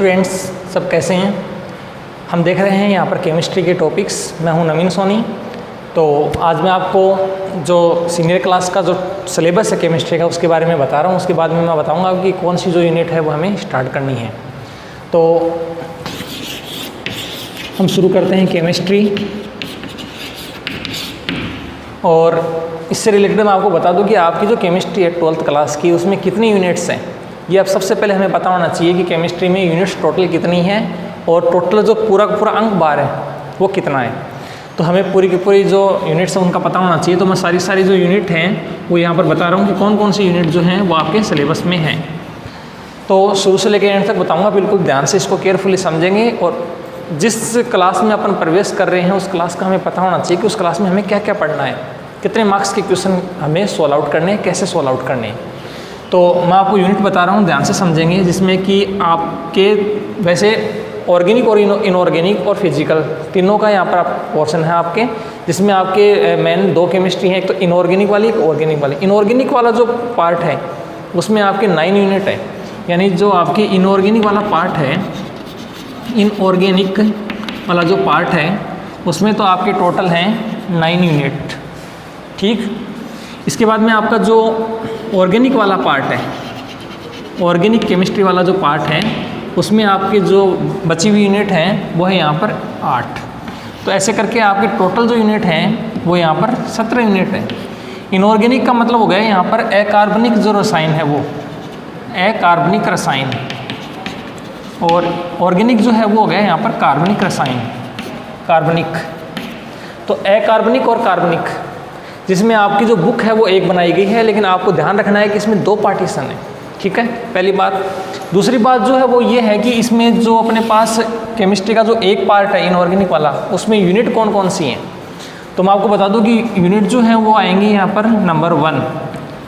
Students, सब कैसे हैं। हम देख रहे हैं यहाँ पर केमिस्ट्री के टॉपिक्स। मैं हूँ नवीन सोनी। तो आज मैं आपको जो सीनियर क्लास का जो सिलेबस है केमिस्ट्री का उसके बारे में बता रहा हूँ। उसके बाद में मैं बताऊँगा कि कौन सी जो यूनिट है वो हमें स्टार्ट करनी है। तो हम शुरू करते हैं केमिस्ट्री। और इससे रिलेटेड मैं आपको बता दूं कि आपकी जो केमिस्ट्री है 12th क्लास की, उसमें कितनी यूनिट्स हैं ये अब सबसे पहले हमें पता होना चाहिए कि केमिस्ट्री में यूनिट्स टोटल कितनी हैं और टोटल जो पूरा अंक बार है वो कितना है। तो हमें पूरी की पूरी जो यूनिट्स हैं उनका पता होना चाहिए। तो मैं सारी जो यूनिट हैं वो यहाँ पर बता रहा हूँ कि कौन कौन सी यूनिट जो हैं वो आपके सिलेबस में हैं। तो शुरू से लेकर एंड तक बताऊँगा, बिल्कुल ध्यान से इसको केयरफुली समझेंगे। और जिस क्लास में अपन प्रवेश कर रहे हैं उस क्लास का हमें पता होना चाहिए कि उस क्लास में हमें क्या क्या पढ़ना है, कितने मार्क्स के क्वेश्चन हमें सॉल्व आउट करने हैं, कैसे सॉल्व आउट करने हैं। तो मैं आपको यूनिट बता रहा हूँ, ध्यान से समझेंगे, जिसमें कि आपके वैसे ऑर्गेनिक और इनऑर्गेनिक और फिजिकल तीनों का यहाँ पर पोर्शन है आपके, जिसमें आपके मेन दो केमिस्ट्री हैं, एक तो इनऑर्गेनिक वाली, एक ऑर्गेनिक वाली। इनऑर्गेनिक वाला जो पार्ट है उसमें आपके 9 यूनिट है, यानी जो आपकी इनऑर्गेनिक वाला पार्ट है, इनऑर्गेनिक वाला जो पार्ट है उसमें तो आपके टोटल हैं 9 यूनिट। ठीक, इसके बाद में आपका जो ऑर्गेनिक वाला पार्ट है, ऑर्गेनिक केमिस्ट्री वाला जो पार्ट है, उसमें आपके जो बची हुई यूनिट हैं वो है यहाँ पर 8। तो ऐसे करके आपके टोटल जो यूनिट हैं वो यहाँ पर 17 यूनिट है। इनऑर्गेनिक का मतलब हो गया यहाँ पर अकार्बनिक जो रसायन है वो अकार्बनिक रसायन, और ऑर्गेनिक जो है वो हो गया यहाँ पर कार्बनिक रसायन, कार्बनिक। तो अकार्बनिक और कार्बनिक, जिसमें आपकी जो बुक है वो एक बनाई गई है, लेकिन आपको ध्यान रखना है कि इसमें 2 पार्टीशन है। ठीक है, पहली बात। दूसरी बात जो है वो ये है कि इसमें जो अपने पास केमिस्ट्री का जो एक पार्ट है इनऑर्गेनिक वाला, उसमें यूनिट कौन कौन सी हैं। तो मैं आपको बता दूं कि यूनिट जो है वो आएंगी यहाँ पर नंबर 1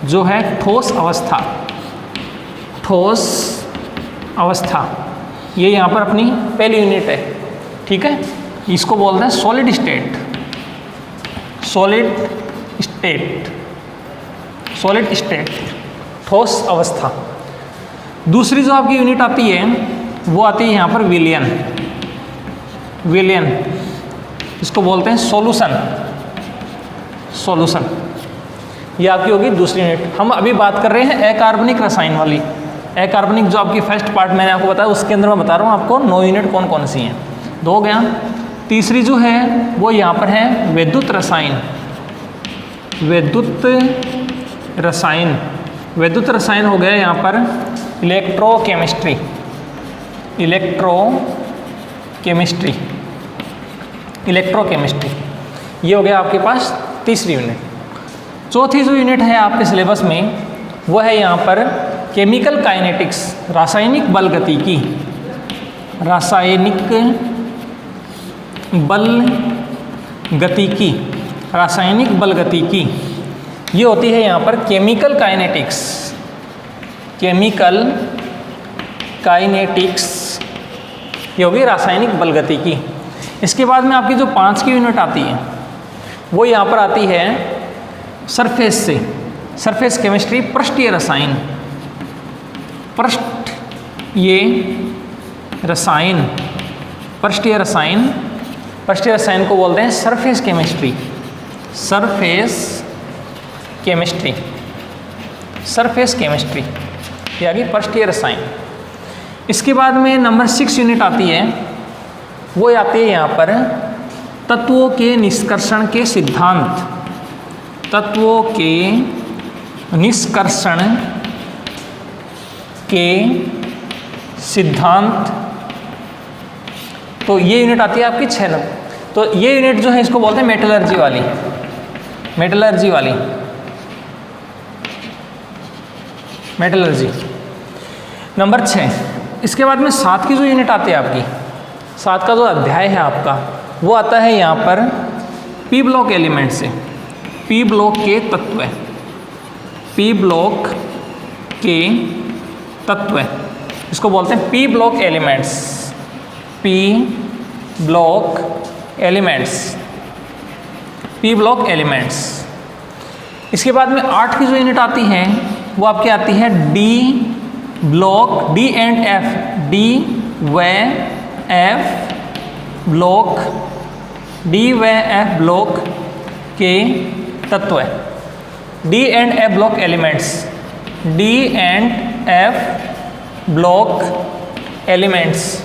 जो है ठोस अवस्था। ठोस अवस्था ये यहाँ पर अपनी पहली यूनिट है। ठीक है, इसको बोलते हैं solid state, solid state, solid state, ठोस अवस्था। दूसरी जो आपकी यूनिट आती है वो आती है यहाँ पर विलयन, विलयन, इसको बोलते हैं सॉल्यूशन, सॉल्यूशन। ये आपकी होगी दूसरी यूनिट। हम अभी बात कर रहे हैं अकार्बनिक रसायन वाली। अकार्बनिक जो आपकी फर्स्ट पार्ट मैंने आपको बताया, उसके अंदर मैं बता रहा हूँ आपको 9 यूनिट कौन कौन सी हैं। 2 हो गया। तीसरी जो है वो यहाँ पर है विद्युत रसायन, विद्युत रसायन। विद्युत रसायन हो गया यहाँ पर इलेक्ट्रोकेमिस्ट्री, इलेक्ट्रोकेमिस्ट्री, इलेक्ट्रोकेमिस्ट्री। ये हो गया आपके पास तीसरी यूनिट। चौथी जो यूनिट है आपके सिलेबस में वो है यहाँ पर केमिकल काइनेटिक्स, रासायनिक बल गतिकी, रासायनिक बल गतिकी, रासायनिक बल गतिकी। ये होती है यहाँ पर केमिकल काइनेटिक्स, केमिकल काइनेटिक्स, ये होगी रासायनिक बल गतिकी। इसके बाद में आपकी जो 5 की यूनिट आती है वो यहाँ पर आती है सरफेस से, सरफेस केमिस्ट्री, पृष्ठीय रसायन, पृष्ठ ये रसायन, पृष्ठीय रसायन, पृष्ठीय रसायन को बोलते हैं surface chemistry, surface chemistry, surface chemistry. ये आ गई पृष्ठीय रसायन। इसके बाद में नंबर 6 यूनिट आती है, वो आती है यहाँ पर तत्वों के निष्कर्षण के सिद्धांत, तत्वों के निष्कर्षण के सिद्धांत। तो ये यूनिट आती है आपकी 6 नंबर। तो ये यूनिट जो है इसको बोलते हैं मेटलर्जी वाली, मेटलर्जी वाली, मेटलर्जी नंबर 6। इसके बाद में 7 की जो यूनिट आती है आपकी, 7 का जो अध्याय है आपका वो आता है यहाँ पर पी ब्लॉक एलिमेंट से, पी ब्लॉक के तत्व, पी ब्लॉक के तत्व, इसको बोलते हैं P block elements, P block elements, P block elements. इसके बाद में 8 की जो यूनिट आती हैं वो आपकी आती है D block, D and F, D व एफ ब्लॉक डी व एफ ब्लॉक के तत्व, D and F block elements, D and F block elements,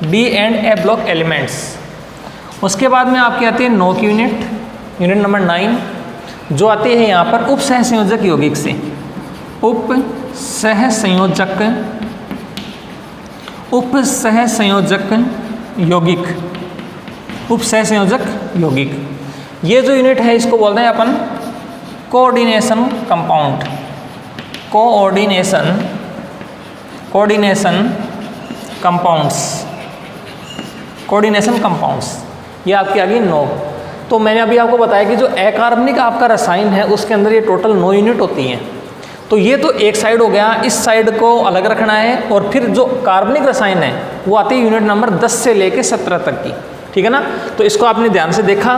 D and F block elements. उसके बाद में आपकी आती है 9 की यूनिट नंबर 9, जो आती है यहाँ पर उप सह संयोजक यौगिक से, उप सह संयोजक यौगिक, उप सह संयोजक यौगिक। ये जो यूनिट है इसको बोलते हैं अपन कोऑर्डिनेशन कंपाउंड, कोऑर्डिनेशन कंपाउंड्स। ये आपकी आ गई 9। तो मैंने अभी आपको बताया कि जो अकार्बनिक आपका रसायन है उसके अंदर ये टोटल 9 यूनिट होती हैं। तो ये तो एक साइड हो गया, इस साइड को अलग रखना है। और फिर जो कार्बनिक रसायन है वो आती है यूनिट नंबर 10 से लेके 17 तक की, ठीक है ना। तो इसको आपने ध्यान से देखा,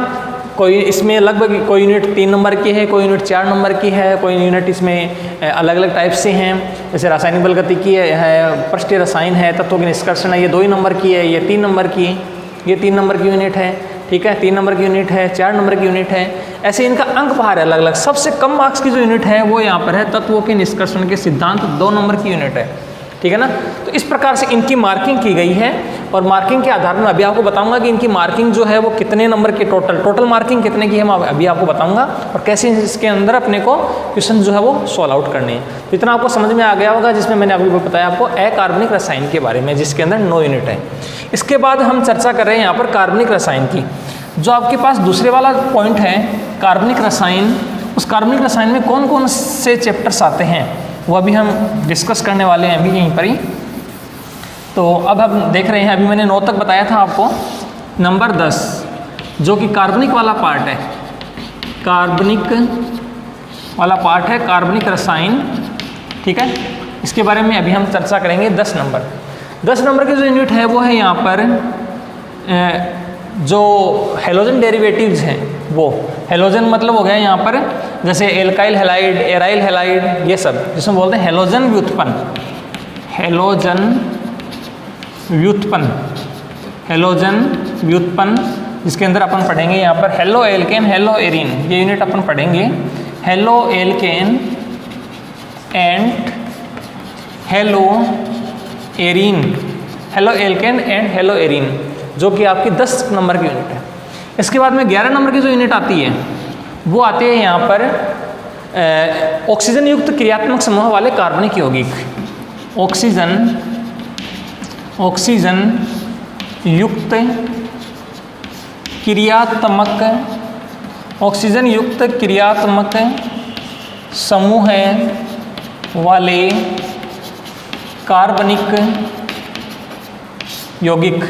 कोई इसमें लगभग कोई यूनिट 3 नंबर की है, कोई यूनिट 4 नंबर की है, कोई यूनिट इसमें अलग अलग टाइप से हैं। जैसे रासायनिक बलगतिकी है, पृष्ठीय रसायन है, तत्वों की निष्कर्षण है, ये 2 ही नंबर की है, ये 3 नंबर की, ये 3 नंबर की यूनिट है, ठीक है, 3 नंबर की यूनिट है, 4 नंबर की यूनिट है। ऐसे इनका अंक बाहर है अलग अलग। सबसे कम मार्क्स की जो यूनिट है वो यहाँ पर है तत्वों के निष्कर्षण के सिद्धांत, 2 नंबर की यूनिट है, ठीक है ना। तो इस प्रकार से इनकी मार्किंग की गई है। और मार्किंग के आधार में अभी आपको बताऊंगा कि इनकी मार्किंग जो है वो कितने नंबर की टोटल मार्किंग कितने की है, मैं अभी आपको बताऊंगा। और कैसे इसके अंदर अपने को क्वेश्चन जो है वो सॉल्व आउट करने हैं। तो इतना आपको समझ में आ गया होगा, जिसमें मैंने अभी बताया आपको अकार्बनिक रसायन के बारे में, जिसके अंदर 9 यूनिट है। इसके बाद हम चर्चा कर रहे हैं यहाँ पर कार्बनिक रसायन की। जो आपके पास दूसरे वाला पॉइंट है कार्बनिक रसायन, उस कार्बनिक रसायन में कौन कौन से चैप्टर्स आते हैं वो अभी हम डिस्कस करने वाले हैं अभी यहीं पर ही। तो अब हम देख रहे हैं, अभी मैंने 9 तक बताया था आपको। नंबर 10 जो कि कार्बनिक वाला पार्ट है, कार्बनिक वाला पार्ट है कार्बनिक रसायन, ठीक है। इसके बारे में अभी हम चर्चा करेंगे। 10 नंबर की जो यूनिट है वो है यहाँ पर जो हेलोजन डेरिवेटिव्स हैं, वो हेलोजन मतलब हो गया यहाँ पर जैसे एल्काइल हैलाइड, एराइल हैलाइड, ये सब जिसमें बोलते हैं हेलोजन व्युत्पन्न, जिसके अंदर अपन पढ़ेंगे यहाँ पर हेलो एल्केन, हेलो एरीन, ये यूनिट अपन पढ़ेंगे। Halo alkane and hello arene, halo alkane and hello arene, जो कि आपकी 10 नंबर की यूनिट है। इसके बाद में 11 नंबर की जो यूनिट आती है वो आती है यहाँ पर ऑक्सीजन युक्त क्रियात्मक समूह वाले कार्बनिक यौगिक, ऑक्सीजन युक्त क्रियात्मक समूह वाले कार्बनिक यौगिक,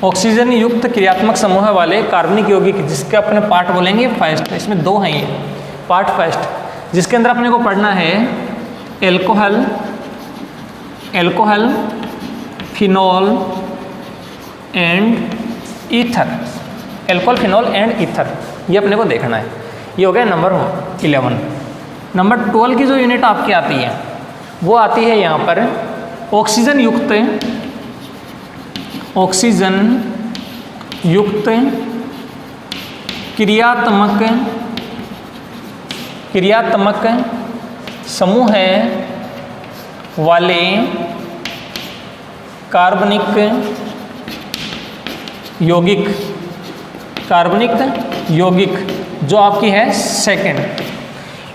ऑक्सीजन युक्त क्रियात्मक समूह वाले कार्बनिक यौगिक, जिसके अपने पार्ट बोलेंगे फर्स्ट। इसमें 2 हैं ये पार्ट फर्स्ट, जिसके अंदर अपने को पढ़ना है alcohol, phenol and ether, alcohol, phenol and ether, ये अपने को देखना है। ये हो गया नंबर 11। नंबर 12 की जो यूनिट आपकी आती है वो आती है यहाँ पर ऑक्सीजन युक्त क्रियात्मक समूह वाले कार्बनिक यौगिक, जो आपकी है सेकंड।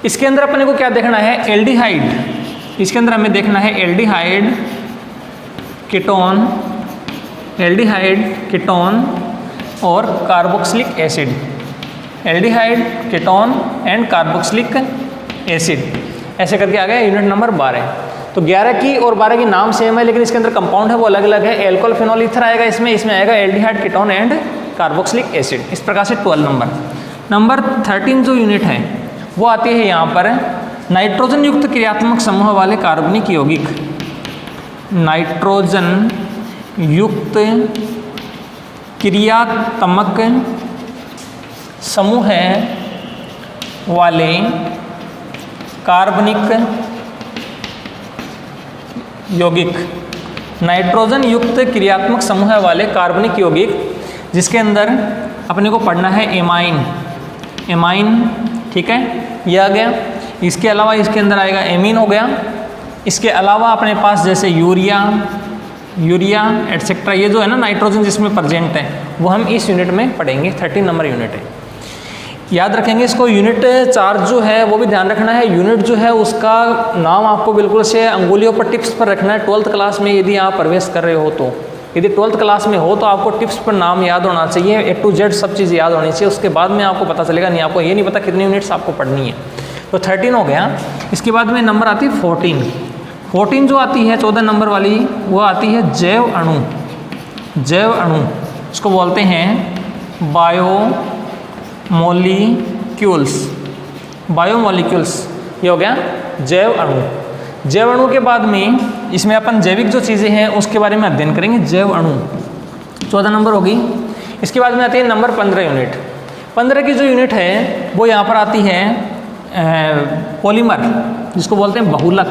इसके अंदर अपने को क्या देखना है, एल्डिहाइड, इसके अंदर हमें देखना है एल्डिहाइड, कीटोन और carboxylic acid, aldehyde, ketone and carboxylic acid, ऐसे करके आ गया यूनिट नंबर 12। तो 11 की और 12 की नाम सेम है, लेकिन इसके अंदर कंपाउंड है वो अलग अलग है। एल्कोहल, फिनॉल, ईथर आएगा इसमें आएगा aldehyde, ketone and carboxylic acid. इस प्रकार से 12 नंबर 13 जो यूनिट है वो आती है यहाँ पर नाइट्रोजन युक्त क्रियात्मक समूह वाले कार्बनिक यौगिक, नाइट्रोजन युक्त क्रियात्मक समूह वाले कार्बनिक नाइट्रोजन युक्त क्रियात्मक समूह वाले कार्बनिक यौगिक जिसके अंदर अपने को पढ़ना है एमाइन, एमाइन, ठीक है, ये आ गया। इसके अलावा इसके अंदर आएगा एमीन हो गया। इसके अलावा अपने पास जैसे यूरिया, यूरिया एटसेट्रा, ये जो है ना नाइट्रोजन जिसमें प्रेजेंट है वो हम इस यूनिट में पढ़ेंगे। 13 नंबर यूनिट है, याद रखेंगे इसको। यूनिट चार्ज जो है वो भी ध्यान रखना है। यूनिट जो है उसका नाम आपको बिल्कुल से अंगुलियों पर टिप्स पर रखना है। 12th क्लास में यदि आप प्रवेश कर रहे हो तो, यदि 12th क्लास में हो तो आपको टिप्स पर नाम याद होना चाहिए, A to Z सब चीज़ याद होनी चाहिए। उसके बाद में आपको पता चलेगा, नहीं आपको ये नहीं पता कितनी यूनिट्स आपको पढ़नी है। तो 13 हो गया। इसके बाद में नंबर आती है 14। 14 जो आती है 14 नंबर वाली, वो आती है जैव अणु। जैव अणु इसको बोलते हैं बायोमोलिक्यूल्स, बायोमोलिक्यूल्स, ये हो गया जैव अणु। जैव अणु के बाद में इसमें अपन जैविक जो चीज़ें हैं उसके बारे में अध्ययन करेंगे। जैव अणु 14 नंबर होगी। इसके बाद में आती है नंबर 15 यूनिट। 15 की जो यूनिट है वो यहाँ पर आती है पॉलीमर, जिसको बोलते हैं बहुलक,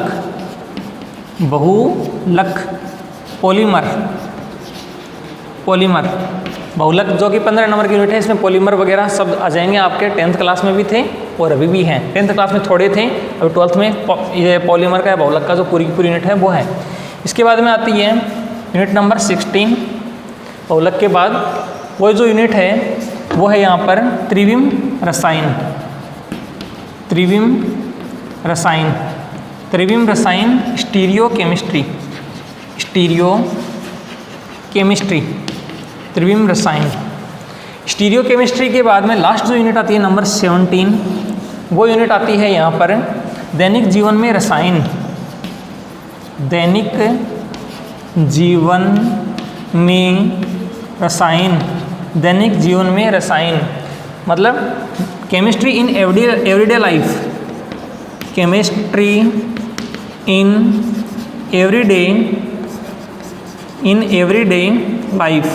बहुलक पॉलीमर, पॉलीमर बहुलक जो कि 15 नंबर की यूनिट है। इसमें पॉलीमर वगैरह सब आ जाएंगे। आपके 10th क्लास में भी थे और अभी भी हैं। 10th क्लास में थोड़े थे, अभी 12th में ये पॉलीमर का बहुलक का जो पूरी की पूरी यूनिट है वो है। इसके बाद में आती है यूनिट नंबर 16। बहुलक के बाद वो जो यूनिट है वो है यहाँ पर त्रिविम रसायन, त्रिविम रसायन, त्रिविम रसायन, स्टीरियो केमिस्ट्री, स्टीरियो केमिस्ट्री, त्रिविम रसायन। स्टीरियो केमिस्ट्री के बाद में लास्ट जो यूनिट आती है नंबर 17, वो यूनिट आती है यहाँ पर दैनिक जीवन में रसायन, दैनिक जीवन में रसायन, दैनिक जीवन में रसायन मतलब chemistry in everyday life, chemistry in everyday life,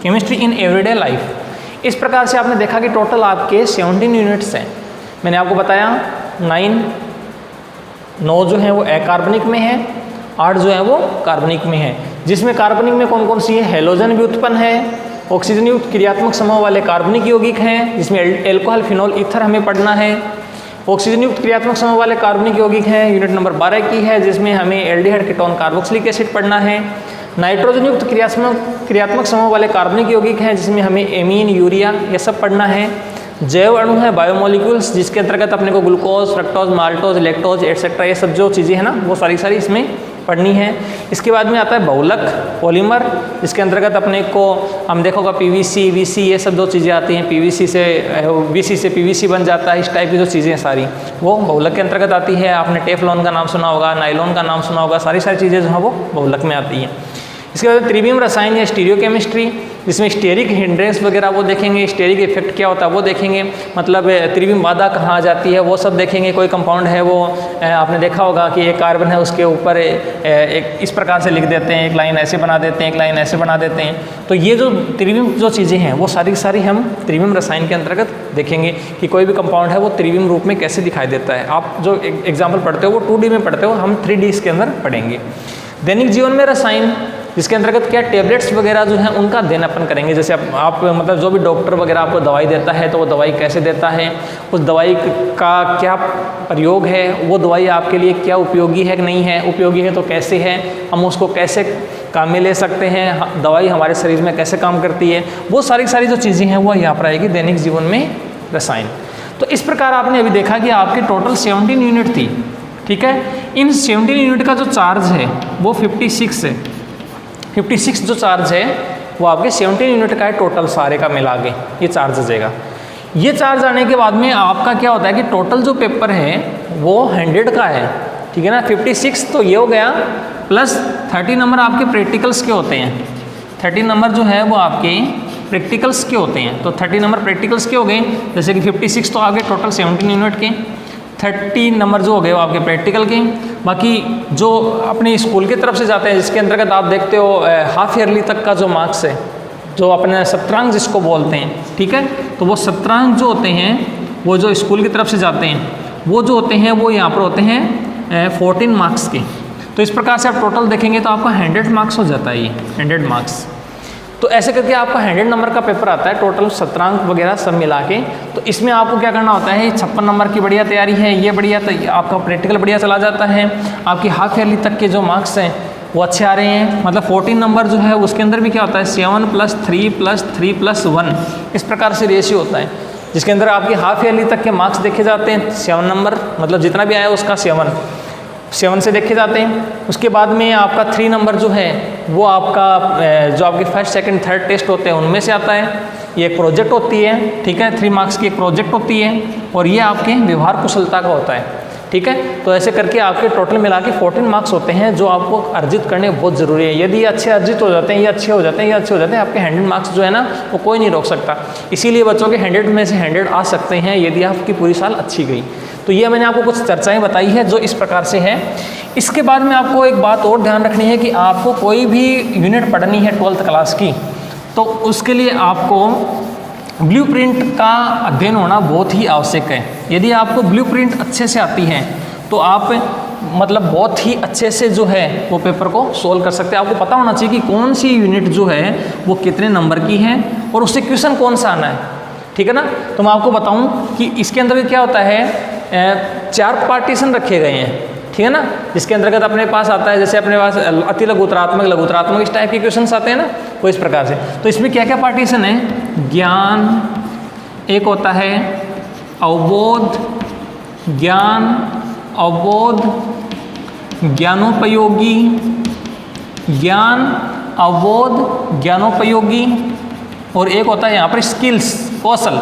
chemistry in everyday life. इस प्रकार से आपने देखा कि टोटल आपके 17 यूनिट्स हैं। मैंने आपको बताया 9 जो है वो अकार्बनिक में है, 8 जो है वो कार्बनिक में है। जिसमें कार्बनिक में कौन कौन सी है? हेलोजन भी उत्पन्न है, ऑक्सीजन युक्त क्रियात्मक समूह वाले कार्बनिक यौगिक हैं जिसमें एल्कोहल, फिनोल, ईथर हमें पढ़ना है। ऑक्सीजन युक्त क्रियात्मक समूह वाले कार्बनिक यौगिक हैं, यूनिट नंबर 12 की है, जिसमें हमें एल्डिहाइड, कीटोन, कार्बोक्सिलिक एसिड पढ़ना है। नाइट्रोजन युक्त क्रियात्मक समूह वाले कार्बनिक यौगिक हैं जिसमें हमें एमीन, यूरिया ये सब पढ़ना है। जैव अणु है बायोमोलिक्यूल्स, जिसके अंतर्गत अपने को glucose, fructose, maltose, lactose etcetera ये सब जो चीज़ें हैं ना वो सारी इसमें पढ़नी है। इसके बाद में आता है बहुलक पॉलीमर, जिसके अंतर्गत अपने को हम देखोगा पीवीसी, वीसी ये सब जो चीज़ें आती हैं, पीवीसी से वीसी से पीवीसी बन जाता है, इस टाइप की जो चीज़ें सारी वो बहुलक के अंतर्गत आती है। आपने टेफ्लॉन का नाम सुना होगा, नाइलॉन का नाम सुना होगा, सारी चीज़ें जो हैं वो बहुलक में आती हैं। इसके बाद त्रिविम रसायन या स्टीरियो केमिस्ट्री, जिसमें स्टेरिक हिंड्रेंस वगैरह वो देखेंगे, स्टेरिक इफेक्ट क्या होता है वो देखेंगे, मतलब त्रिविम बाधा कहाँ आ जाती है वो सब देखेंगे। कोई कंपाउंड है वो आपने देखा होगा कि एक कार्बन है उसके ऊपर एक इस प्रकार से लिख देते हैं, एक लाइन ऐसे बना देते हैं, एक लाइन ऐसे बना देते हैं। तो ये जो त्रिविम जो चीज़ें हैं वो सारी हम त्रिविम रसायन के अंतर्गत देखेंगे कि कोई भी कंपाउंड है वो त्रिविम रूप में कैसे दिखाई देता है। आप जो एग्जाम्पल पढ़ते हो वो 2D में पढ़ते हो, हम 3D इसके अंदर पढ़ेंगे। दैनिक जीवन में रसायन, जिसके अंतर्गत क्या टैबलेट्स वगैरह जो हैं उनका अध्ययन अपन करेंगे। जैसे आप मतलब जो भी डॉक्टर वगैरह आपको दवाई देता है तो वो दवाई कैसे देता है, उस दवाई का क्या प्रयोग है, वो दवाई आपके लिए क्या उपयोगी है कि नहीं है, उपयोगी है तो कैसे है, हम उसको कैसे काम में ले सकते हैं, दवाई हमारे शरीर में कैसे काम करती है, वो सारी जो चीज़ें हैं वो यहाँ पर आएगी दैनिक जीवन में रसायन। तो इस प्रकार आपने अभी देखा कि आपकी टोटल 17 यूनिट थी, ठीक है। इन 17 यूनिट का जो चार्ज है वो 56 है। 56 जो चार्ज है वो आपके 17 यूनिट का है, टोटल सारे का मिला के ये चार्ज आ जाएगा। ये चार्ज आने के बाद में आपका क्या होता है कि टोटल जो पेपर है वो 100 का है, ठीक है ना। 56 तो ये हो गया, प्लस 30 नंबर आपके प्रैक्टिकल्स के होते हैं। 30 नंबर जो है वो आपके प्रैक्टिकल्स के होते हैं, तो 30 नंबर प्रैक्टिकल्स के हो गए। जैसे कि 56 तो आ गए टोटल 17 यूनिट के, 30 नंबर जो हो गए वो आपके प्रैक्टिकल के। बाकी जो अपने स्कूल की तरफ से जाते हैं, जिसके अंतर्गत आप देखते हो हाफ ईयरली तक का जो मार्क्स है, जो अपने सत्रांक जिसको बोलते हैं, ठीक है। तो वो सत्रांक जो होते हैं वो जो स्कूल की तरफ से जाते हैं वो जो होते हैं वो यहाँ पर होते हैं 14 मार्क्स के। तो इस प्रकार से आप टोटल देखेंगे तो आपका 100 मार्क्स हो जाता है, ये 100 मार्क्स। तो ऐसे करके आपका 100 नंबर का पेपर आता है, टोटल सत्रांक वगैरह सब मिला के। तो इसमें आपको क्या करना होता है, 56 नंबर की बढ़िया तैयारी है, ये बढ़िया आपका प्रैक्टिकल बढ़िया चला जाता है, आपकी हाफ ईयरली तक के जो मार्क्स हैं वो अच्छे आ रहे हैं। मतलब 14 नंबर जो है उसके अंदर भी क्या होता है 7 + 3 + 3 + 1 इस प्रकार से रेशियो होता है, जिसके अंदर आपकी हाफ ईयरली तक के मार्क्स देखे जाते हैं 7 नंबर, मतलब जितना भी आया उसका 7 से देखे जाते हैं। उसके बाद में आपका 3 नंबर जो है वो आपका जो आपके फर्स्ट सेकंड थर्ड टेस्ट होते हैं उनमें से आता है। ये एक प्रोजेक्ट होती है, ठीक है, 3 मार्क्स की एक प्रोजेक्ट होती है, और ये आपके व्यवहार कुशलता का होता है, ठीक है। तो ऐसे करके आपके टोटल मिला के 14 मार्क्स होते हैं जो आपको अर्जित करने बहुत ज़रूरी है। यदि ये अच्छे अर्जित हो जाते हैं, ये अच्छे हो जाते हैं, ये अच्छे हो जाते हैं, आपके 100 मार्क्स जो है ना वो कोई नहीं रोक सकता। इसीलिए बच्चों के 100 में से 100 आ सकते हैं यदि आपकी पूरी साल अच्छी गई। तो ये मैंने आपको कुछ चर्चाएं बताई है जो इस प्रकार से है। इसके बाद में आपको एक बात और ध्यान रखनी है कि आपको कोई भी यूनिट पढ़नी है 12th क्लास की, तो उसके लिए आपको ब्लूप्रिंट का अध्ययन होना बहुत ही आवश्यक है। यदि आपको ब्लूप्रिंट अच्छे से आती है तो आप मतलब बहुत ही अच्छे से जो है वो पेपर को सोल्व कर सकते हैं। आपको पता होना चाहिए कि कौन सी यूनिट जो है वो कितने नंबर की है और उससे क्वेश्चन कौन सा आना है, ठीक है ना। तो मैं आपको बताऊं कि इसके अंदर क्या होता है, 4 पार्टीशन रखे गए हैं, ठीक है ना, जिसके अंतर्गत अपने पास आता है, जैसे अपने पास अति लघुतरात्मक, लघुतरात्मक इस टाइप के क्वेश्चंस आते हैं ना, वो इस प्रकार से। तो इसमें क्या क्या पार्टीशन है, ज्ञान एक होता है, अवबोध, ज्ञान, अवबोध, ज्ञानोपयोगी, ज्ञान, अवबोध, ज्ञानोपयोगी, और एक होता है यहाँ पर स्किल्स, कौशल।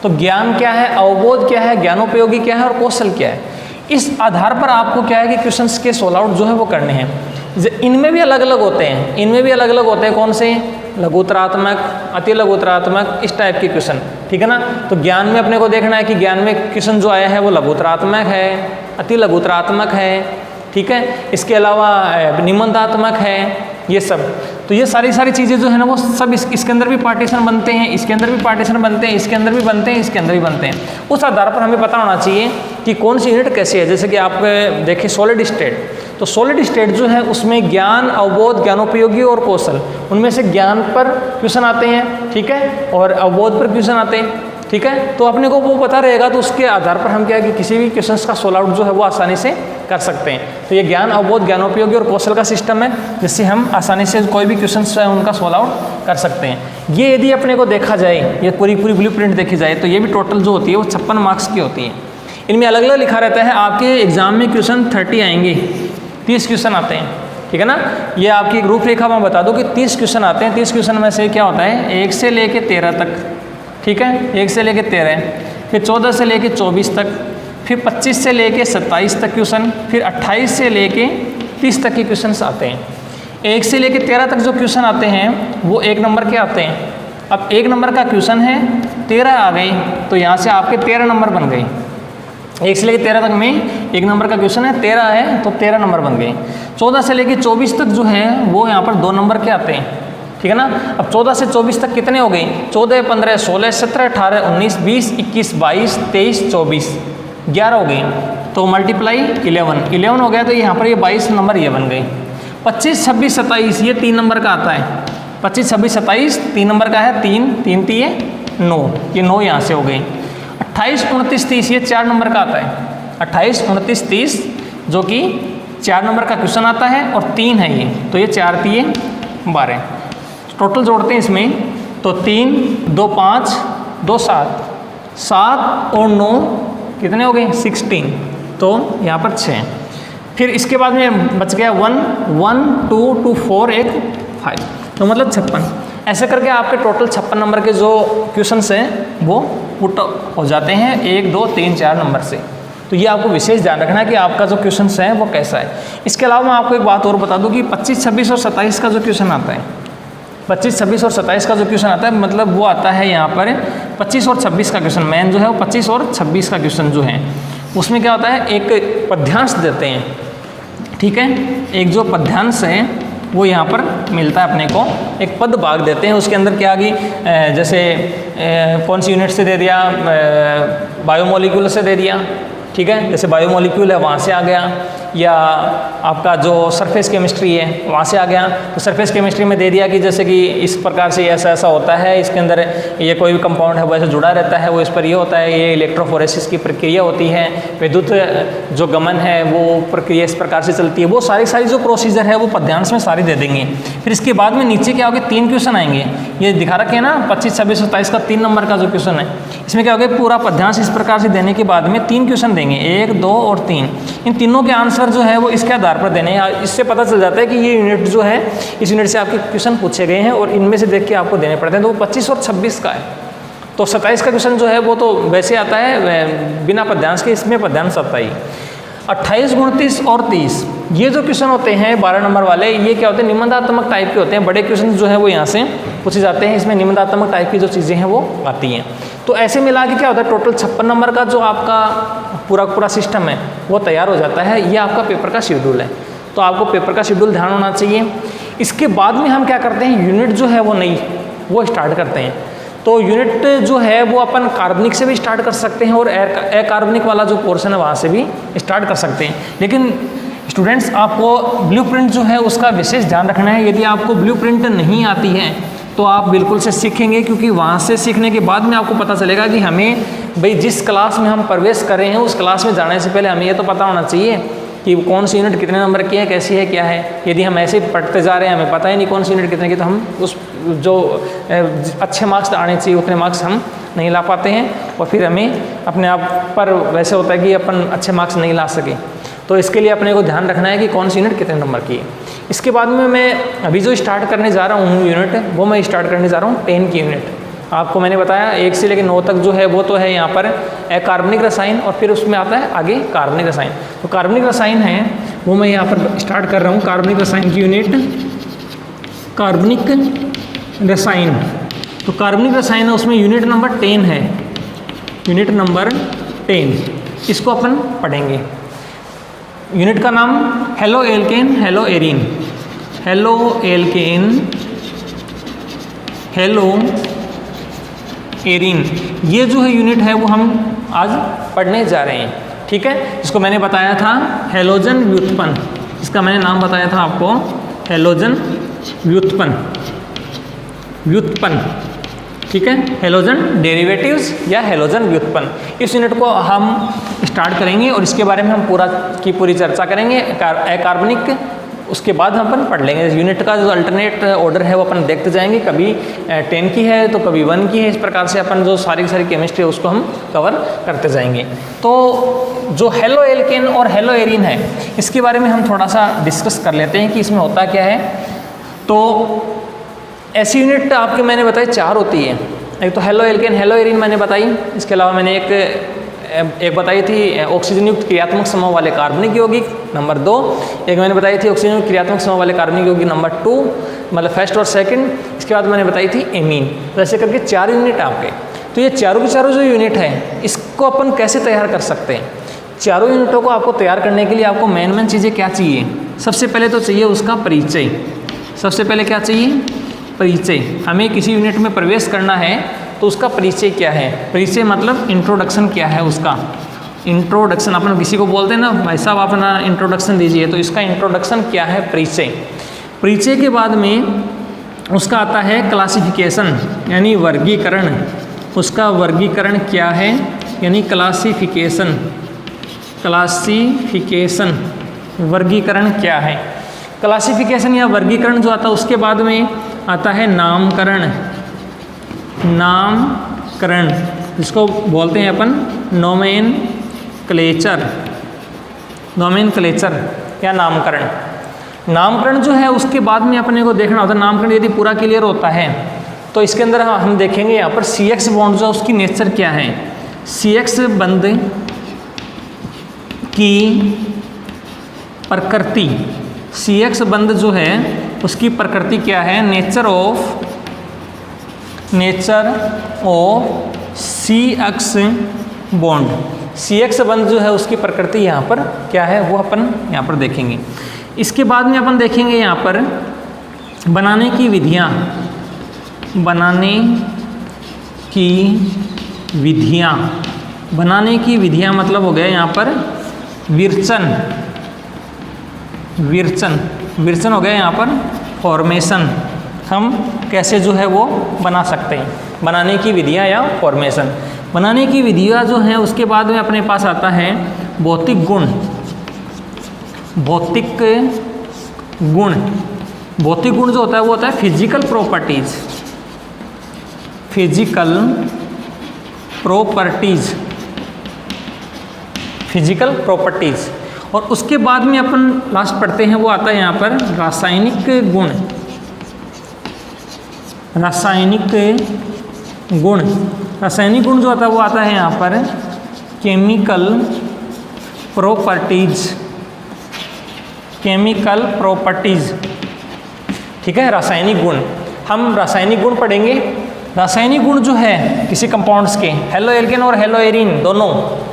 तो ज्ञान क्या है, अवबोध क्या है, ज्ञानोपयोगी क्या है और कौशल क्या है। इस आधार पर आपको क्या है कि क्वेश्चंस के सोल्व आउट जो है वो करने हैं। इनमें भी अलग अलग होते हैं, इनमें भी अलग अलग होते हैं, कौन से, लघुतरात्मक, अति लघुतरात्मक, इस टाइप के क्वेश्चन, ठीक है ना। तो ज्ञान में अपने को देखना है कि ज्ञान में क्वेश्चन जो आया है वो लघुतरात्मक है, अति लघुतरात्मक है, ठीक है, इसके अलावा निबंधात्मक है, ये सब। तो ये सारी चीज़ें जो है ना वो सब इसके अंदर भी पार्टीशन बनते हैं, इसके अंदर भी पार्टीशन बनते हैं, इसके अंदर भी बनते हैं, इसके अंदर भी बनते हैं। उस आधार पर हमें पता होना चाहिए कि कौन सी यूनिट कैसे है। जैसे कि आप देखें सॉलिड स्टेट, तो सॉलिड स्टेट जो है उसमें ज्ञान, अवबोध, ज्ञानोपयोगी और कौशल, उनमें से ज्ञान पर क्वेश्चन आते हैं, ठीक है, और अवबोध पर क्वेश्चन आते हैं, ठीक है। तो अपने को वो पता रहेगा, तो उसके आधार पर हम क्या है कि किसी भी क्वेश्चंस का सोल्व आउट जो है वो आसानी से कर सकते हैं। तो ये ज्ञान, अवबोध, ज्ञानोपयोगी और कौशल का सिस्टम है, जिससे हम आसानी से कोई भी क्वेश्चंस है उनका सोल्व आउट कर सकते हैं। ये यदि अपने को देखा जाए, ये पूरी ब्लूप्रिंट देखी जाए, तो ये भी टोटल जो होती है वो 56 मार्क्स की होती है। इनमें अलग अलग लिखा रहता है, आपके एग्जाम में क्वेश्चन 30 आएंगे, 30 क्वेश्चन आते हैं, ठीक है ना। ये आपकी एक रूपरेखा मैं बता दूं कि 30 क्वेश्चन आते हैं। 30 क्वेश्चन में से क्या होता है, 1 से लेके 13 तक, ठीक है, 1 से लेके 13, फिर 14 से लेके 24 तक, फिर 25 से लेके 27 तक क्वेश्चन, फिर 28 से लेके 30 तक के क्वेश्चन आते हैं। 1 से लेके 13 तक जो क्वेश्चन आते हैं वो 1 नंबर के आते हैं। अब 1 नंबर का क्वेश्चन है, 13 आ गई, तो यहाँ से आपके 13 नंबर बन गए। 1 से लेके 13 तक में 1 नंबर का क्वेश्चन है, 13 है, तो 13 नंबर बन गए। 14 से लेके 24 तक जो है वो यहाँ पर 2 नंबर के आते हैं, ठीक है ना। अब 14 से 24 तक कितने हो गए, 14, 15, 16, 17, 18, 19, 20, 21, 22, 23, 24, 11 हो गए। तो मल्टीप्लाई 11 हो गया, तो यहाँ पर ये 22 नंबर ये बन गए। 25, 26, 27 ये 3 नंबर का आता है। 25, 26, 27 3 नंबर का है, 3 ये 9, ये 9 यहाँ से हो गए। 28, 29, 30 ये 4 नंबर का आता है। 28, 29, 30 जो कि 4 नंबर का क्वेश्चन आता है और 3 है ये, तो ये 4 3 12। टोटल जोड़ते हैं इसमें, तो 3, 2, 5, 2, 7, 7 और 9 कितने हो गए, 16, तो यहाँ पर 6। फिर इसके बाद में बच गया 1, 1, 2, 2, 4, 1, 5, तो मतलब 56। ऐसे करके आपके टोटल 56 नंबर के जो क्वेश्चंस हैं वो पुट हो जाते हैं 1, 2, 3, 4 नंबर से। तो ये आपको विशेष ध्यान रखना है कि आपका जो क्वेश्चंस है वो कैसा है। इसके अलावा मैं आपको एक बात और बता दूं कि 25, 26 और 27 का जो क्वेश्चन आता है, 25, 26 और 27 का जो क्वेश्चन आता है, मतलब वो आता है यहाँ पर 25 और 26 का क्वेश्चन, मेन जो है वो 25 और 26 का क्वेश्चन जो है उसमें क्या होता है, एक पद्यांश देते हैं, ठीक है। एक जो पद्यांश है वो यहाँ पर मिलता है अपने को, एक पद भाग देते हैं। उसके अंदर क्या आ गई, जैसे कौन सी यूनिट से दे दिया, बायोमोलिक्यूल से दे दिया, ठीक है, जैसे बायोमोलिक्यूल है वहाँ से आ गया, या आपका जो सरफेस केमिस्ट्री है वहाँ से आ गया। तो सरफेस केमिस्ट्री में दे दिया कि जैसे कि इस प्रकार से ऐसा ऐसा होता है, इसके अंदर ये कोई भी कंपाउंड है वो ऐसे जुड़ा रहता है, वो इस पर ये होता है, ये इलेक्ट्रोफोरेसिस की प्रक्रिया होती है, विद्युत जो गमन है वो प्रक्रिया इस प्रकार से चलती है। वो सारी जो प्रोसीजर है वो पद्यांश में सारी दे देंगे। फिर इसके बाद में नीचे क्या होगा, 3 क्वेश्चन आएंगे। ये दिखा रखे हैं ना 25, 26, 27 का 3 नंबर का जो क्वेश्चन है, इसमें क्या होगा, पूरा पद्यांश इस प्रकार से देने के बाद में 3 क्वेश्चन देंगे, 1, 2 और 3। इन तीनों के आंसर जो है वो इसके आधार पर देने हैं। इससे पता चल जाता है कि ये यूनिट जो है इस यूनिट से आपके क्वेश्चन पूछे गए हैं और इनमें से देख के आपको देने पड़ते हैं। तो वो 25 और 26 का है। तो 27 का क्वेश्चन जो है वो तो वैसे आता है बिना पद्यांश के, इसमें पद्यांश आता ही। 28, 29 और 30 ये जो क्वेश्चन होते हैं 12 नंबर वाले, ये क्या होते हैं, निबंधात्मक टाइप के होते हैं। बड़े क्वेश्चन जो है वो यहाँ से पूछे जाते हैं, इसमें निबंधात्मक टाइप की जो चीज़ें हैं वो आती हैं। तो ऐसे मिला के क्या होता है, टोटल 56 नंबर का जो आपका पूरा सिस्टम है वो तैयार हो जाता है। ये आपका पेपर का शेड्यूल है। तो आपको पेपर का शेड्यूल ध्यान होना चाहिए। इसके बाद में हम क्या करते हैं, यूनिट जो है वो नई वो स्टार्ट करते हैं। तो यूनिट जो है वो अपन कार्बनिक से भी स्टार्ट कर सकते हैं और अकार्बनिक वाला जो पोर्शन है वहाँ से भी स्टार्ट कर सकते हैं। लेकिन स्टूडेंट्स आपको ब्लूप्रिंट जो है उसका विशेष ध्यान रखना है। यदि आपको ब्लूप्रिंट नहीं आती है तो आप बिल्कुल से सीखेंगे, क्योंकि वहाँ से सीखने के बाद में आपको पता चलेगा कि हमें भाई जिस क्लास में हम प्रवेश कर रहे हैं उस क्लास में जाने से पहले हमें ये तो पता होना चाहिए कि कौन सी यूनिट कितने नंबर की है, कैसी है, क्या है। यदि हम ऐसे ही पढ़ते जा रहे हैं, हमें पता ही नहीं कौन सी यूनिट कितने की, तो हम उस जो अच्छे मार्क्स आने चाहिए उतने मार्क्स हम नहीं ला पाते हैं और फिर हमें अपने आप पर वैसे होता है कि अपन अच्छे मार्क्स नहीं ला सके। तो इसके लिए अपने को ध्यान रखना है कि कौन सी यूनिट कितने नंबर की है। इसके बाद में मैं अभी जो स्टार्ट करने जा रहा हूँ यूनिट, वो मैं स्टार्ट करने जा रहा हूँ 10 की यूनिट। आपको मैंने बताया 1 से लेकर 9 तक जो है वो तो है यहाँ पर अकार्बनिक रसायन, और फिर उसमें आता है आगे कार्बनिक रसायन। तो कार्बनिक रसायन है वो मैं यहाँ पर स्टार्ट कर रहा हूँ। कार्बनिक रसायन की यूनिट कार्बनिक रसायन। तो कार्बनिक रसायन है उसमें यूनिट नंबर 10 है, यूनिट नंबर 10। इसको अपन पढ़ेंगे। यूनिट का नाम halo alkane hello arene, halo alkane hello arene, ये जो है यूनिट है वो हम आज पढ़ने जा रहे हैं। ठीक है, इसको मैंने बताया था हेलोजन व्युत्पन्न, इसका मैंने नाम बताया था आपको हेलोजन व्युत्पन्न। ठीक है, हेलोजन डेरिवेटिव्स या हेलोजन व्युत्पन्न, इस यूनिट को हम स्टार्ट करेंगे और इसके बारे में हम पूरी चर्चा करेंगे। अकार्बनिक उसके बाद हम अपन पढ़ लेंगे। यूनिट का जो अल्टरनेट ऑर्डर है वो अपन देखते जाएंगे, कभी 10 की है तो कभी 1 की है। इस प्रकार से अपन जो सारी केमिस्ट्री है उसको हम कवर करते जाएंगे। तो जो हेलो एल्केन और हेलो एरीन है इसके बारे में हम थोड़ा सा डिस्कस कर लेते हैं कि इसमें होता क्या है। तो ऐसी यूनिट आपके मैंने बताई 4 होती है। एक तो हेलो एल्केन हेलो एरीन मैंने बताई, इसके अलावा मैंने एक बताई थी ऑक्सीजन युक्त क्रियात्मक समूह वाले कार्बनिक यौगिक, नंबर 2। एक मैंने बताई थी ऑक्सीजन युक्त क्रियात्मक समूह वाले कार्बनिक यौगिक, नंबर 2, मतलब फर्स्ट और सेकंड। इसके बाद मैंने बताई थी एमीन। तो ऐसे करके 4 यूनिट आपके। तो ये चारों की चारों जो यूनिट है इसको अपन कैसे तैयार कर सकते हैं। चारों यूनिटों को आपको तैयार करने के लिए आपको मेन चीज़ें क्या चाहिए, सबसे पहले तो चाहिए उसका परिचय। सबसे पहले क्या चाहिए, परिचय। हमें किसी यूनिट में प्रवेश करना है तो उसका परिचय क्या है। परिचय मतलब इंट्रोडक्शन क्या है उसका। इंट्रोडक्शन अपन किसी को बोलते हैं ना, भाई साहब अपना इंट्रोडक्शन दीजिए, तो इसका इंट्रोडक्शन क्या है, परिचय। परिचय के बाद में उसका आता है क्लासिफिकेशन यानी वर्गीकरण। उसका वर्गीकरण क्या है यानी क्लासिफिकेशन। क्लासिफिकेशन वर्गीकरण क्या है। क्लासिफिकेशन या वर्गीकरण जो आता है उसके बाद में आता है नामकरण। नामकरण जिसको बोलते हैं अपन नोमेनक्लेचर। नोमेनक्लेचर या नामकरण। नामकरण जो है उसके बाद में अपने को देखना होता है। नामकरण यदि पूरा क्लियर होता है तो इसके अंदर हम देखेंगे यहाँ पर CX बॉन्ड जो उसकी नेचर क्या है। CX बंध की प्रकृति, CX बंध जो है उसकी प्रकृति क्या है, nature of CX bond. CX बंध जो है उसकी प्रकृति यहाँ पर क्या है वो अपन यहाँ पर देखेंगे। इसके बाद में अपन देखेंगे यहाँ पर बनाने की विधियाँ। बनाने की विधियाँ मतलब हो गया यहाँ पर विरचन। विरचन, विरचन हो गया यहाँ पर फॉर्मेशन, हम कैसे जो है वो बना सकते हैं, बनाने की विधियाँ या फॉर्मेशन। बनाने की विधियाँ जो हैं उसके बाद में अपने पास आता है भौतिक गुण। भौतिक गुण, भौतिक गुण जो होता है वो होता है physical properties, physical properties, physical properties. और उसके बाद में अपन लास्ट पढ़ते हैं वो आता है यहाँ पर रासायनिक गुण, रासायनिक गुण। रासायनिक गुण जो होता है वो आता है यहाँ पर केमिकल प्रॉपर्टीज, केमिकल प्रॉपर्टीज, ठीक है। रासायनिक गुण, हम रासायनिक गुण पढ़ेंगे। रासायनिक गुण जो है किसी कंपाउंड्स के, हेलो एल्केन और हेलो एरीन दोनों,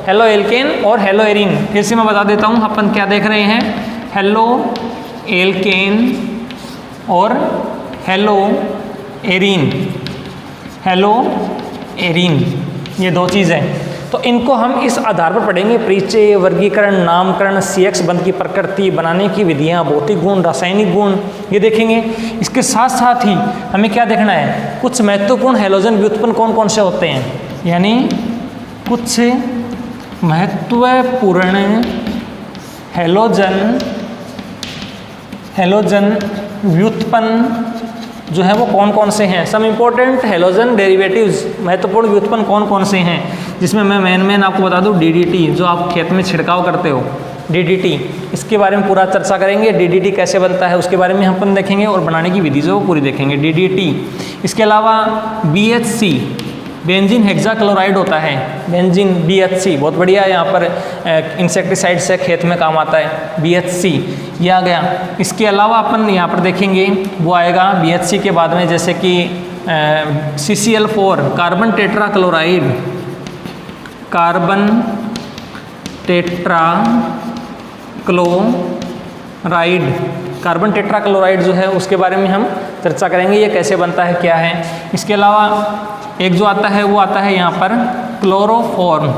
हेलो एल्केन और हेलो एरीन, फिर से मैं बता देता हूँ अपन क्या देख रहे हैं, हेलो एल्केन और हेलो एरीन, हेलो एरीन, ये दो चीज़ें। तो इनको हम इस आधार पर पढ़ेंगे, परिचय, वर्गीकरण, नामकरण, CX बंध की प्रकृति, बनाने की विधियाँ, भौतिक गुण, रासायनिक गुण, ये देखेंगे। इसके साथ साथ ही हमें क्या देखना है, कुछ महत्वपूर्ण हैलोजन व्युत्पन्न कौन कौन से होते हैं, यानी कुछ महत्वपूर्ण हैलोजन, हैलोजन व्युत्पन्न जो है वो कौन कौन से हैं। सम इम्पोर्टेंट हैलोजन डेरिवेटिव्स, महत्वपूर्ण व्युत्पन्न कौन कौन से हैं, जिसमें मैं मेन आपको बता दूं DDT, जो आप खेत में छिड़काव करते हो, DDT, इसके बारे में पूरा चर्चा करेंगे। DDT कैसे बनता है उसके बारे में हम अपन देखेंगे और बनाने की विधि जो वो पूरी देखेंगे, DDT। इसके अलावा BHC, बेंजीन हेक्साक्लोराइड होता है, बेंजीन BHC, बहुत बढ़िया, यहाँ पर इंसेक्टिसाइड से खेत में काम आता है, BHC ये आ गया। इसके अलावा अपन यहाँ पर देखेंगे वो आएगा BHC के बाद में, जैसे कि CCl4, carbon tetra chloride, carbon tetra chloride, carbon tetra chloride जो है उसके बारे में हम चर्चा करेंगे, ये कैसे बनता है, क्या है। इसके अलावा एक जो आता है वो आता है यहाँ पर क्लोरोफॉर्म,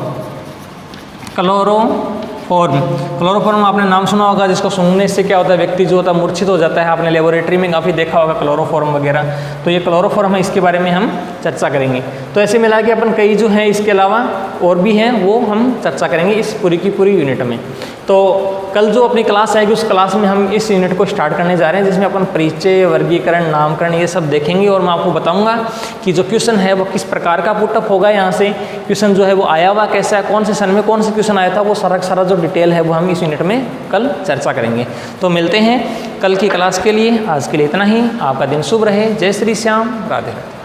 क्लोरोफॉर्म, क्लोरोफॉर्म आपने नाम सुना होगा, जिसको सुनने से क्या होता है, व्यक्ति जो होता है मूर्छित हो जाता है, आपने लेबोरेटरी में काफ़ी देखा होगा क्लोरोफॉर्म वगैरह, तो ये क्लोरोफॉर्म है, इसके बारे में हम चर्चा करेंगे। तो ऐसे मिला के अपन कई जो हैं इसके अलावा और भी हैं वो हम चर्चा करेंगे इस पूरी की पूरी यूनिट में। तो कल जो अपनी क्लास आएगी उस क्लास में हम इस यूनिट को स्टार्ट करने जा रहे हैं, जिसमें अपन परिचय, वर्गीकरण, नामकरण ये सब देखेंगे और मैं आपको बताऊंगा कि जो क्वेश्चन है वो किस प्रकार का पुटअप होगा, यहाँ से क्वेश्चन जो है वो आया हुआ कैसा है, कौन से सन में कौन से क्वेश्चन आया था, वो सारा जो डिटेल है वो हम इस यूनिट में कल चर्चा करेंगे। तो मिलते हैं कल की क्लास के लिए, आज के लिए इतना ही। आपका दिन शुभ रहे। जय श्री श्याम, राधे राधे।